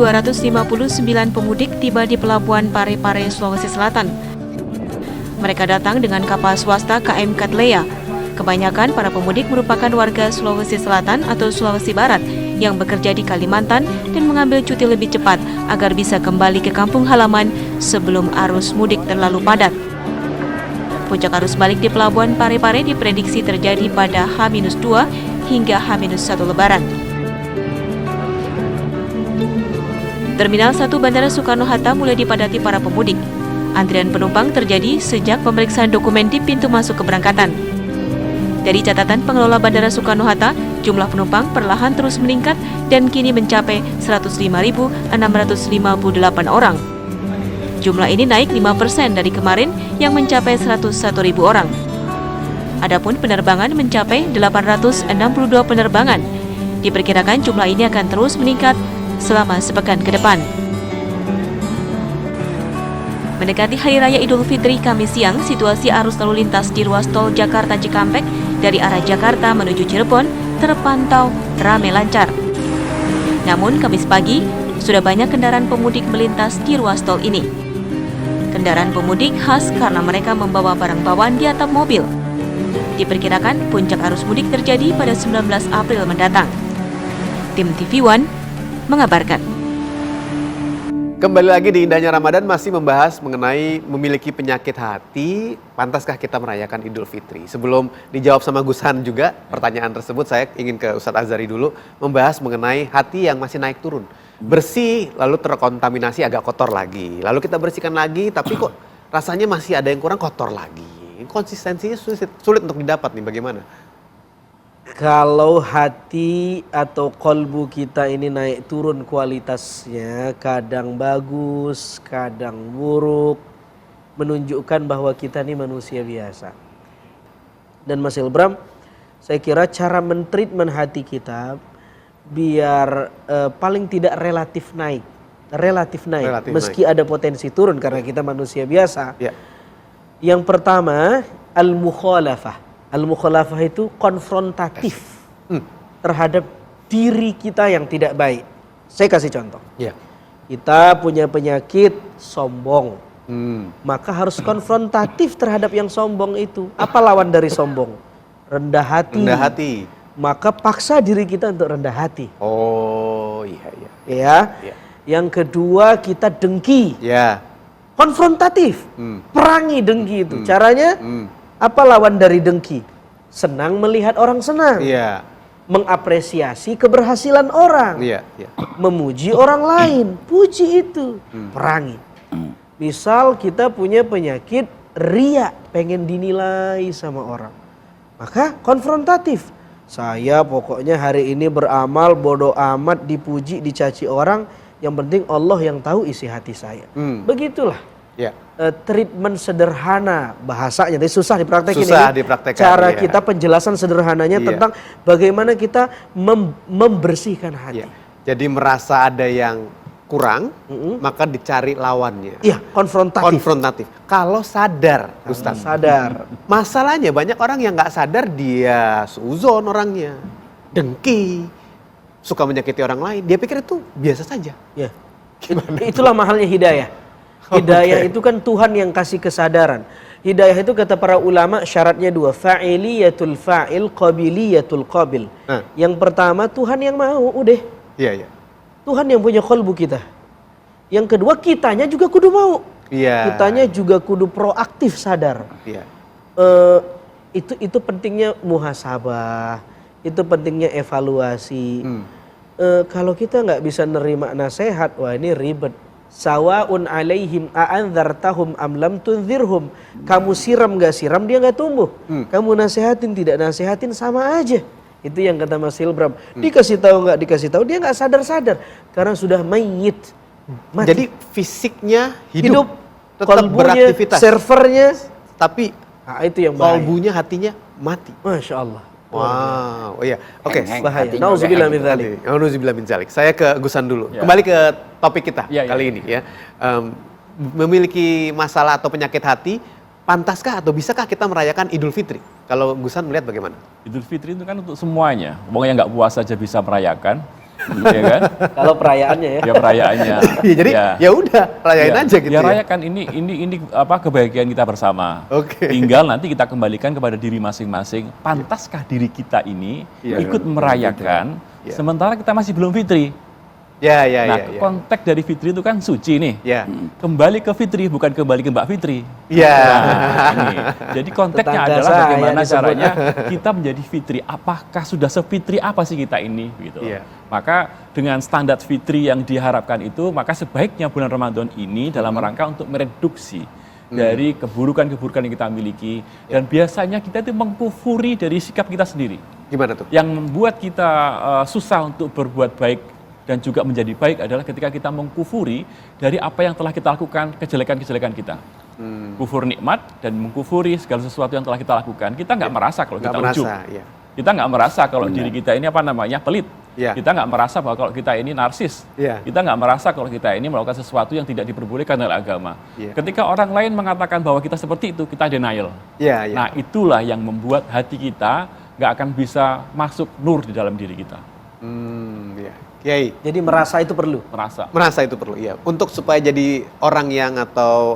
259 pemudik tiba di Pelabuhan Parepare, Sulawesi Selatan. Mereka datang dengan kapal swasta KM Katlea. Kebanyakan para pemudik merupakan warga Sulawesi Selatan atau Sulawesi Barat yang bekerja di Kalimantan dan mengambil cuti lebih cepat agar bisa kembali ke kampung halaman sebelum arus mudik terlalu padat. Puncak arus balik di Pelabuhan Parepare diprediksi terjadi pada H-2 hingga H-1 Lebaran. Terminal 1 Bandara Soekarno-Hatta mulai dipadati para pemudik. Antrian penumpang terjadi sejak pemeriksaan dokumen di pintu masuk keberangkatan. Dari catatan pengelola Bandara Soekarno-Hatta, jumlah penumpang perlahan terus meningkat dan kini mencapai 105.658 orang. Jumlah ini naik 5% dari kemarin yang mencapai 101.000 orang. Adapun penerbangan mencapai 862 penerbangan. Diperkirakan jumlah ini akan terus meningkat selama sepekan ke depan. Mendekati Hari Raya Idul Fitri Kamis siang, situasi arus lalu lintas di ruas tol Jakarta Cikampek dari arah Jakarta menuju Cirebon terpantau ramai lancar. Namun Kamis pagi, sudah banyak kendaraan pemudik melintas di ruas tol ini. Kendaraan pemudik khas karena mereka membawa barang bawaan di atap mobil. Diperkirakan puncak arus mudik terjadi pada 19 April mendatang. Tim TV One mengabarkan. Kembali lagi di Indahnya Ramadan, masih membahas mengenai memiliki penyakit hati, pantaskah kita merayakan Idul Fitri? Sebelum dijawab sama Gus Han juga pertanyaan tersebut, saya ingin ke Ustadz Azhari dulu membahas mengenai hati yang masih naik turun. Bersih, lalu terkontaminasi agak kotor lagi. Lalu kita bersihkan lagi, tapi kok rasanya masih ada yang kurang, kotor lagi. Konsistensinya sulit untuk didapat nih, bagaimana? Kalau hati atau kolbu kita ini naik turun kualitasnya, kadang bagus, kadang buruk, menunjukkan bahwa kita ini manusia biasa. Dan Mas Ilbram, saya kira cara mentreatment hati kita biar paling tidak relatif naik. Relatif meski ada potensi turun karena kita manusia biasa. Ya. Yang pertama, al-mukhalafah. Al-mukhalafah itu konfrontatif terhadap diri kita yang tidak baik. Saya kasih contoh. Ya. Kita punya penyakit sombong. Maka harus konfrontatif terhadap yang sombong itu. Apa lawan dari sombong? Rendah hati. Rendah hati. Maka paksa diri kita untuk rendah hati. Oh, iya. Ya. Yang kedua, kita dengki. Ya. Konfrontatif. Perangi dengki itu. Caranya apa lawan dari dengki? Senang melihat orang senang. Iya. Mengapresiasi keberhasilan orang. Iya. Memuji orang lain. Puji itu. Perangi. Misal kita punya penyakit riya, pengen dinilai sama orang. Maka konfrontatif. Saya pokoknya hari ini beramal bodoh amat, dipuji, dicaci orang. Yang penting Allah yang tahu isi hati saya. Begitulah. Ya. Treatment sederhana bahasanya, tapi susah dipraktekin. Susah dipraktekkan. Cara kita penjelasan sederhananya tentang bagaimana kita membersihkan hati. Ya. Jadi merasa ada yang kurang, maka dicari lawannya. Iya, konfrontatif. Kalau sadar, Ustaz. Sadar. Masalahnya banyak orang yang nggak sadar dia suuzon orangnya, dengki, suka menyakiti orang lain. Dia pikir itu biasa saja. Ya. Itulah mahalnya hidayah. Hidayah itu kan Tuhan yang kasih kesadaran. Hidayah itu kata para ulama syaratnya dua. Fa'iliyatul fa'il, qabiliyatul qabil. Yang pertama Tuhan yang mau, udah. Iya. Tuhan yang punya qalbu kita. Yang kedua kitanya juga kudu mau. Iya. Kitanya juga kudu proaktif sadar. Iya. Itu pentingnya muhasabah. Itu pentingnya evaluasi. Kalau kita nggak bisa nerima nasihat, wah ini ribet. Sawaun alaihim a'anzartahum am lam tunzirhum. Kamu siram gak siram dia gak tumbuh. Kamu nasehatin tidak nasehatin sama aja. Itu yang kata Mas Ilbram. Dikasih tahu gak dikasih tahu dia gak sadar-sadar karena sudah mayit. Mati. Jadi fisiknya hidup tetap kolbunya, beraktivitas. Servernya tapi itu yang bahaya. Kolbunya hatinya mati. Masya Allah. Wow, iya. Oke. Bahaya. Nauzubillah min dzalik. Nauzubillah min dzalik. Saya ke Gusan dulu. Ya. Kembali ke topik kita kali ini ya. Memiliki masalah atau penyakit hati, pantaskah atau bisakah kita merayakan Idul Fitri? Kalau Gusan melihat bagaimana? Idul Fitri itu kan untuk semuanya. Wong yang nggak puasa aja bisa merayakan. ya kan? Kalau perayaannya ya. Ya perayaannya. Iya, jadi ya udah rayain aja gitu ya. ya. Rayakan ini apa kebahagiaan kita bersama. Oke. Tinggal nanti kita kembalikan kepada diri masing-masing. Pantaskah diri kita ini ikut merayakan sementara kita masih belum fitri? Ya, ya, Nah, ya. konteks dari fitri itu kan suci nih. Ya. Kembali ke fitri bukan kembali ke Mbak Fitri. Ya. Nah, ini. Jadi konteksnya Tetangga adalah saya bagaimana disebut. caranya kita menjadi fitri. Apakah sudah sefitri apa sih kita ini? Gitu. Iya. Maka dengan standar fitri yang diharapkan itu, maka sebaiknya bulan Ramadan ini dalam rangka untuk mereduksi dari keburukan-keburukan yang kita miliki. Dan biasanya kita itu mengkufuri dari sikap kita sendiri. Gimana tuh? Yang membuat kita susah untuk berbuat baik dan juga menjadi baik adalah ketika kita mengkufuri dari apa yang telah kita lakukan, kejelekan-kejelekan kita. Kufur nikmat dan mengkufuri segala sesuatu yang telah kita lakukan. Kita nggak merasa kalau Nggak kita merasa, ujub. ya. Kita nggak merasa kalau diri kita ini pelit. Ya. Kita nggak merasa bahwa kalau kita ini narsis. Ya. Kita nggak merasa kalau kita ini melakukan sesuatu yang tidak diperbolehkan oleh agama. Ya. Ketika orang lain mengatakan bahwa kita seperti itu, kita denial. Ya, ya. Nah, itulah yang membuat hati kita nggak akan bisa masuk nur di dalam diri kita. Ya. Kiai, Jadi merasa itu perlu. merasa itu perlu, iya. Untuk supaya jadi orang yang atau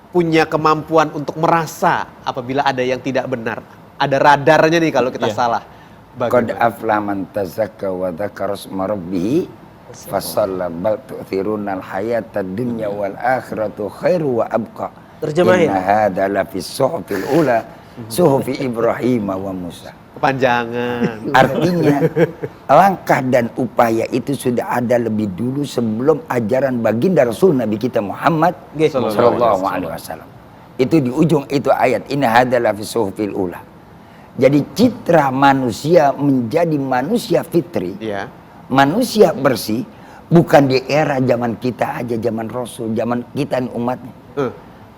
punya kemampuan untuk merasa apabila ada yang tidak benar. Ada radarnya nih kalau kita Iya. salah. Qad Bagaimana? aflaha man tazakka wa dzakara isma rabbih fasalla bal tu'thirunal hayatad dunya wal akhiratu khairu wa abqa. Terjemahin. Inna hadza la fis suhufil ula suhufi Ibrahim wa Musa. Kepanjangan. Artinya langkah dan upaya itu sudah ada lebih dulu sebelum ajaran baginda Rasul Nabi kita Muhammad sallallahu alaihi wasallam. Itu di ujung itu ayat inna hadzal fi suhufil ula. Jadi citra manusia menjadi manusia fitri, Iya. manusia bersih bukan di era zaman kita aja, zaman Rasul, zaman kita nih umatnya.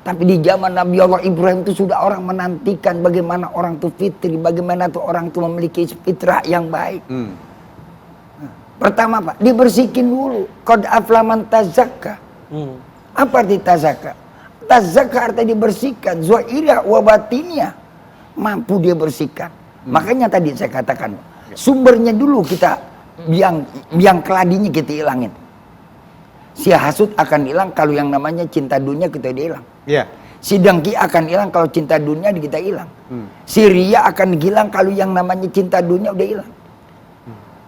Tapi di zaman Nabi Allah Ibrahim itu sudah orang menantikan bagaimana orang itu fitri, bagaimana tuh orang itu memiliki fitrah yang baik. Pertama Pak, dibersihkan dulu. Qad aflaha man tazakka. Apa arti tazakka? Tazakka artinya dibersihkan, zahirah wa batinnya. Mampu dia bersihkan. Makanya tadi saya katakan, sumbernya dulu kita yang keladinya kita hilangin. Si hasud akan hilang kalau yang namanya cinta dunia kita udah hilang. Iya. Si dengki akan hilang kalau cinta dunia kita hilang. Si ria akan hilang kalau yang namanya cinta dunia udah hilang.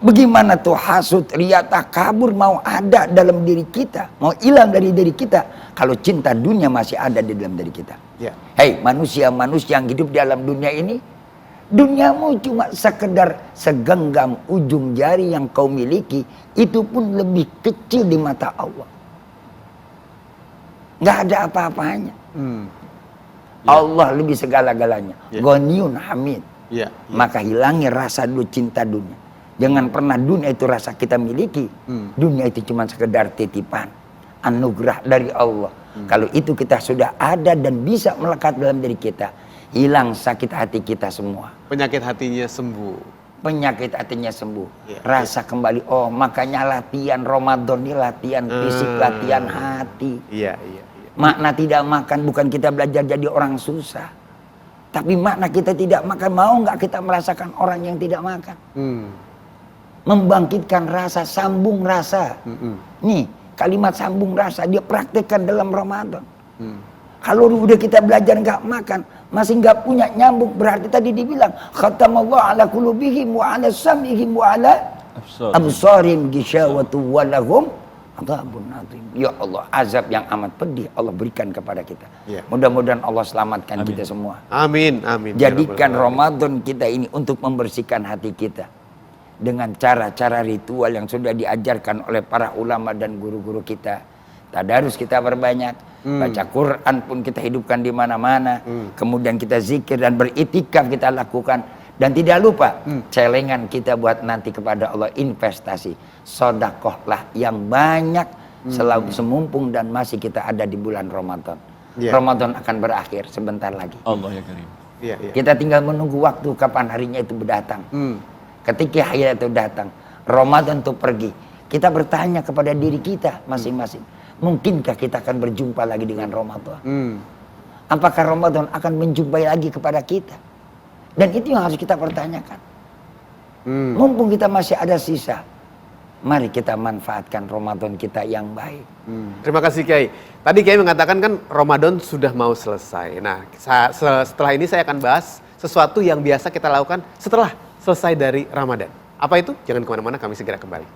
Bagaimana tuh hasud, ria, takabur mau ada dalam diri kita, mau hilang dari diri kita kalau cinta dunia masih ada di dalam diri kita. Ya. Hei manusia-manusia yang hidup di dalam dunia ini, duniamu cuma sekedar segenggam ujung jari yang kau miliki, itu pun lebih kecil di mata Allah. Nggak ada apa-apanya. Allah lebih segala-galanya. Ya. Ghaniyun hamid. Iya. Maka hilangi rasa dulu cinta dunia. Jangan pernah dunia itu rasa kita miliki. Dunia itu cuma sekedar titipan, anugerah dari Allah. Kalau itu kita sudah ada dan bisa melekat dalam diri kita, hilang sakit hati kita semua. Penyakit hatinya sembuh. Penyakit hatinya sembuh. Ya, Rasa kembali. Oh, makanya latihan Ramadan ini latihan fisik, latihan hati. Iya, iya, iya. Makna tidak makan bukan kita belajar jadi orang susah. Tapi makna kita tidak makan, mau nggak kita merasakan orang yang tidak makan? Membangkitkan rasa, sambung rasa. Nih, kalimat sambung rasa dia praktekkan dalam Ramadan. Kalau udah kita belajar nggak makan, masih nggak punya nyambung, berarti tadi dibilang khatamallahu ala qulubihim wa ala sam'ihim wa ala absarihim ghishawatu wa lahum adzabun adzim. Ya Allah, azab yang amat pedih Allah berikan kepada kita. Ya. Mudah-mudahan Allah selamatkan kita semua. Amin, amin. Jadikan Ya Rabbal Alamin. Ramadan kita ini untuk membersihkan hati kita dengan cara-cara ritual yang sudah diajarkan oleh para ulama dan guru-guru kita. Tadarus kita berbanyak, baca Quran pun kita hidupkan di mana-mana. Kemudian kita zikir dan beritikaf kita lakukan. Dan tidak lupa celengan kita buat nanti kepada Allah, investasi, sodakohlah yang banyak selalu semumpung dan masih kita ada di bulan Ramadan. Ya. Ramadan akan berakhir sebentar lagi. Allah ya karim. Iya, iya. Kita tinggal menunggu waktu kapan harinya itu datang. Ketika hari itu datang, Ramadan itu pergi. Kita bertanya kepada diri kita masing-masing. Mungkinkah kita akan berjumpa lagi dengan Ramadan? Apakah Ramadan akan menjumpai lagi kepada kita? Dan itu yang harus kita pertanyakan. Mumpung kita masih ada sisa. Mari kita manfaatkan Ramadan kita yang baik. Terima kasih Kiai. Tadi Kiai mengatakan kan Ramadan sudah mau selesai. Nah, setelah ini saya akan bahas sesuatu yang biasa kita lakukan setelah selesai dari Ramadan. Apa itu? Jangan kemana-mana, kami segera kembali.